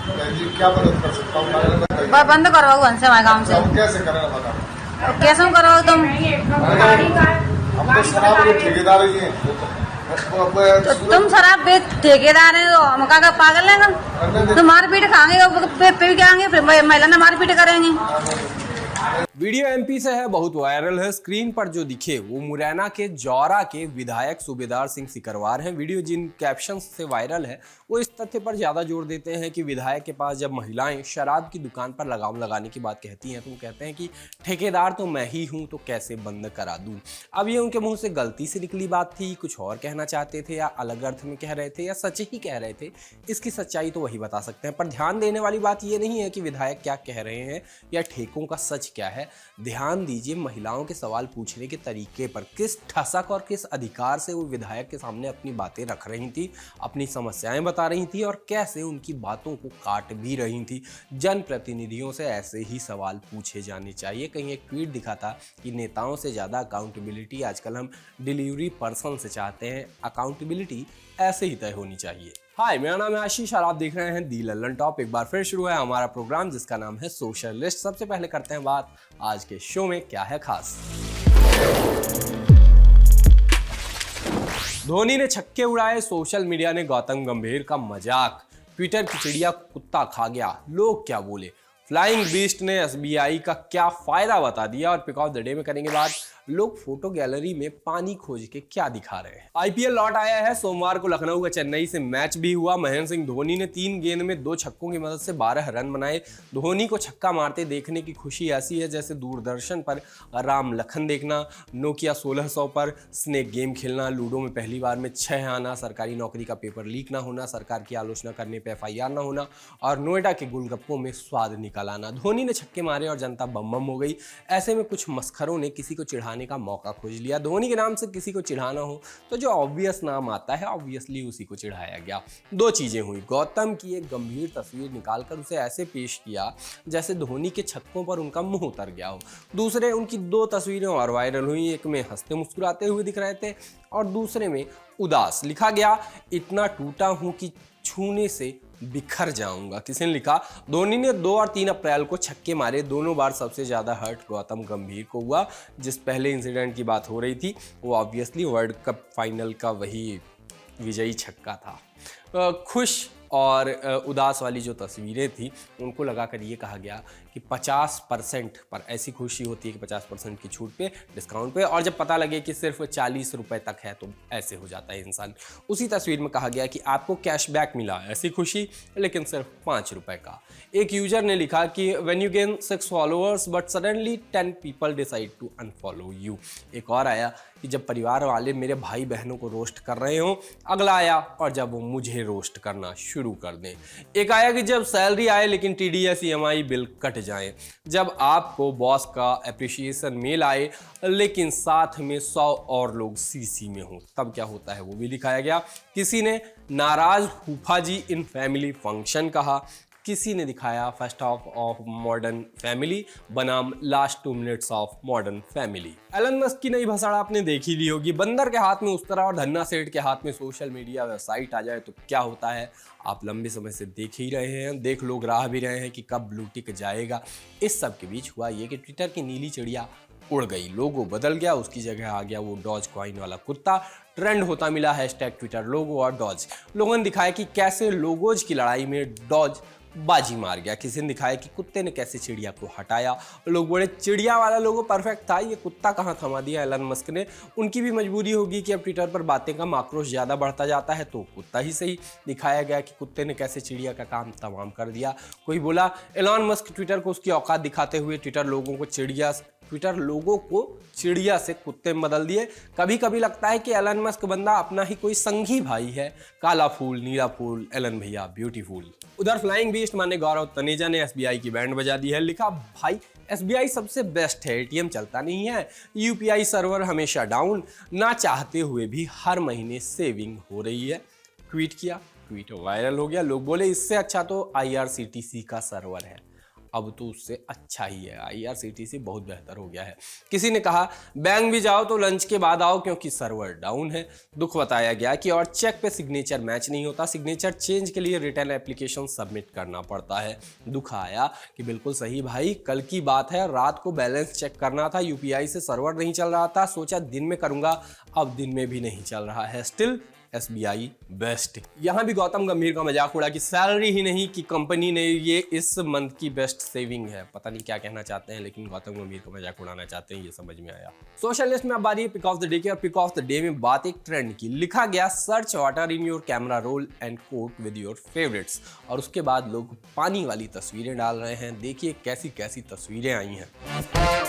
जी क्या मदद कर सकता हूँ? बंद करवाओ हमसे, हमारे काम से। कैसे करें बताओ? कैसे करवाओ तुम? हम तो शराब के ठेकेदार ही हैं। तो तुम शराब बेच ठेकेदार है तो हम का पागल है ना? तो मारपीट खाएंगे फिर क्या आएंगे, फिर महिला ने मारपीट करेंगे। वीडियो एमपी से है, बहुत वायरल है। स्क्रीन पर जो दिखे वो मुरैना के जौरा के विधायक सूबेदार सिंह सिकरवार हैं। वीडियो जिन कैप्शन से वायरल है वो इस तथ्य पर ज्यादा जोर देते हैं कि विधायक के पास जब महिलाएं शराब की दुकान पर लगाम लगाने की बात कहती हैं तो वो कहते हैं कि ठेकेदार तो मैं ही हूं तो कैसे बंद करा दूं। अब ये उनके मुंह से गलती से निकली बात थी, कुछ और कहना चाहते थे या अलग अर्थ में कह रहे थे या सच ही कह रहे थे, इसकी सच्चाई तो वही बता सकते हैं। पर ध्यान देने वाली बात ये नहीं है कि विधायक क्या कह रहे हैं या ठेकों का सच क्या है। ध्यान दीजिए महिलाओं के सवाल पूछने के तरीके पर, किस ठसक और किस अधिकार से वो विधायक के सामने अपनी बातें रख रही थी, अपनी समस्याएं बता रही थी और कैसे उनकी बातों को काट भी रही थी। जनप्रतिनिधियों से ऐसे ही सवाल पूछे जाने चाहिए। कहीं एक ट्वीट दिखा था कि नेताओं से ज़्यादा अकाउंटेबिलिटी आजकल हम डिलीवरी पर्सन से चाहते हैं, अकाउंटेबिलिटी ऐसे ही तय होनी चाहिए। हाय, मेरा नाम है आशीष और आप देख रहे हैं दी लल्लन टॉप। एक बार फिर शुरू है हमारा प्रोग्राम जिसका नाम है सोशलिस्ट। सबसे पहले करते हैं बात आज के शो में क्या है खास। धोनी ने छक्के उड़ाए, सोशल मीडिया ने गौतम गंभीर का मजाक, ट्विटर की चिड़िया कुत्ता खा गया, लोग क्या बोले, फ्लाइंग बीस्ट ने एसबीआई का क्या फायदा बता दिया और पिक ऑफ द डे में करेंगे बात लोग फोटो गैलरी में पानी खोज के क्या दिखा रहे हैं। आईपीएल लौट आया है। सोमवार को लखनऊ का चेन्नई से मैच भी हुआ। महेंद्र सिंह धोनी ने 3 गेंद में 2 छक्कों की मदद से 12 रन बनाए। धोनी को छक्का मारते देखने की खुशी ऐसी है जैसे दूरदर्शन पर राम लखन देखना, नोकिया 1600 पर स्नेक गेम खेलना, लूडो में पहली बार में 6 आना, सरकारी नौकरी का पेपर लीक ना होना, सरकार की आलोचना करने पर FIR ना होना और नोएडा के गोलगप्पों में स्वाद निकल आना। धोनी ने छक्के मारे और जनता बम बम हो गई। ऐसे में कुछ मस्खरों ने किसी को चिढ़ाने का मौका खोज लिया। धोनी के नाम से किसी को चिढ़ाना हो तो जो ऑब्वियस नाम आता है ऑब्वियसली उसी को चिढ़ाया गया। 2 चीजें हुई। गौतम की एक गंभीर तस्वीर निकालकर उसे ऐसे पेश किया जैसे धोनी के छक्कों पर उनका मुंह उतर गया हो। दूसरे, उनकी 2 तस्वीरें और वायरल हुई। एक में हंसते मुस्कुराते हुए दिख रहे थे और दूसरे में उदास। लिखा गया, इतना टूटा हूं कि छूने से बिखर जाऊंगा। किसी ने लिखा, धोनी ने 2 और 3 अप्रैल को छक्के मारे, दोनों बार सबसे ज्यादा हर्ट गौतम गंभीर को हुआ। जिस पहले इंसिडेंट की बात हो रही थी वो ऑब्वियसली वर्ल्ड कप फाइनल का वही विजयी छक्का था। खुश और उदास वाली जो तस्वीरें थी उनको लगाकर ये कहा गया कि 50% पर ऐसी खुशी होती है कि 50% की छूट पे, डिस्काउंट पे, और जब पता लगे कि सिर्फ 40 रुपए तक है तो ऐसे हो जाता है इंसान। उसी तस्वीर में कहा गया कि आपको कैशबैक मिला, ऐसी खुशी लेकिन सिर्फ 5 रुपए का। एक यूजर ने लिखा कि when you gain 6 followers but suddenly 10 people decide to unfollow you. एक और आया कि जब परिवार वाले मेरे भाई बहनों को रोस्ट कर रहे हो। अगला आया और जब वो मुझे रोस्ट करना शुरू कर दें। एक आया कि जब सैलरी आए लेकिन TDS EMI बिल कट जाए। जब आपको बॉस का एप्रिसिएशन मेल आए लेकिन साथ में 100 और लोग CC में हो तब क्या होता है वो भी दिखाया गया। किसी ने नाराज फूफा जी इन फैमिली फंक्शन कहा। किसी ने दिखाया first half of modern family बनाम last 2 minutes of modern family. Elon Musk की नई भसाड़ा आपने देख ही ली होगी। बंदर के हाथ में उस्तरा और धन्ना सेठ के हाथ में सोशल मीडिया वेबसाइट आ जाए तो क्या होता है आप लंबे समय से देख ही रहे हैं। देख लोग राह भी रहे हैं कि कब ब्लू टिक जाएगा। इस सब के बीच हुआ ये कि ट्विटर की नीली चिड़िया उड़ गई, लोगो बदल गया, उसकी जगह आ गया वो डॉज कॉइन वाला कुत्ता। ट्रेंड होता मिला हैशटैग ट्विटर लोगो और डॉज। लोगों ने दिखाया कि कैसे लोगोज की लड़ाई में डॉज बाजी मार गया। किसी ने दिखाया कि कुत्ते ने कैसे चिड़िया को हटाया। लोग बोले चिड़िया वाला लोगो परफेक्ट था, ये कुत्ता कहाँ थमा दिया एलन मस्क ने। उनकी भी मजबूरी होगी कि अब ट्विटर पर बातें का आक्रोश ज़्यादा बढ़ता जाता है तो कुत्ता ही सही। दिखाया गया कि कुत्ते ने कैसे चिड़िया का काम तमाम कर दिया। कोई बोला एलन मस्क ट्विटर को उसकी औकात दिखाते हुए ट्विटर लोगों को चिड़िया से कुत्ते में बदल दिए। कभी कभी लगता है कि एलन मस्क बंदा अपना ही कोई संगी भाई है। काला फूल नीला फूल, एलन भैया ब्यूटीफुल। उधर फ्लाइंग बीस्ट माने गौरव तनेजा ने SBI की बैंड बजा दी है। लिखा, भाई SBI सबसे बेस्ट है, ATM चलता नहीं है, UPI सर्वर हमेशा डाउन, ना चाहते हुए भी हर महीने सेविंग हो रही है। ट्वीट किया, ट्वीट वायरल हो गया। लोग बोले इससे अच्छा तो IRCTC का सर्वर है। अब तो उससे अच्छा ही है, IRCTC बहुत बेहतर हो गया है। किसी ने कहा बैंक भी जाओ तो लंच के बाद आओ क्योंकि सर्वर डाउन है। दुख बताया गया कि और चेक पे सिग्नेचर मैच नहीं होता, सिग्नेचर चेंज के लिए रिटर्न एप्लीकेशन सबमिट करना पड़ता है। दुख आया कि बिल्कुल सही भाई, कल की बात है, रात को बैलेंस चेक करना था, UPI से सर्वर नहीं चल रहा था, सोचा दिन में करूंगा, अब दिन में भी नहीं चल रहा है। Still SBI best. यहां भी गौतम गंभीर का मजाक उड़ा कि सैलरी ही नहीं कि कंपनी ने ये इस मंथ की बेस्ट सेविंग है। पता नहीं क्या कहना चाहते हैं, लेकिन गौतम गंभीर का मजाक उड़ाना चाहते हैं, ये समझ में आया। सोशल लिस्ट में अब बारी है पिक ऑफ द डे की, और पिक ऑफ द डे में बात एक ट्रेंड की। लिखा गया search water in your camera roll and quote with your favourites, और उसके बाद लोग पानी वाली तस्वीरें डाल रहे हैं। देखिए कैसी कैसी तस्वीरें आई हैं।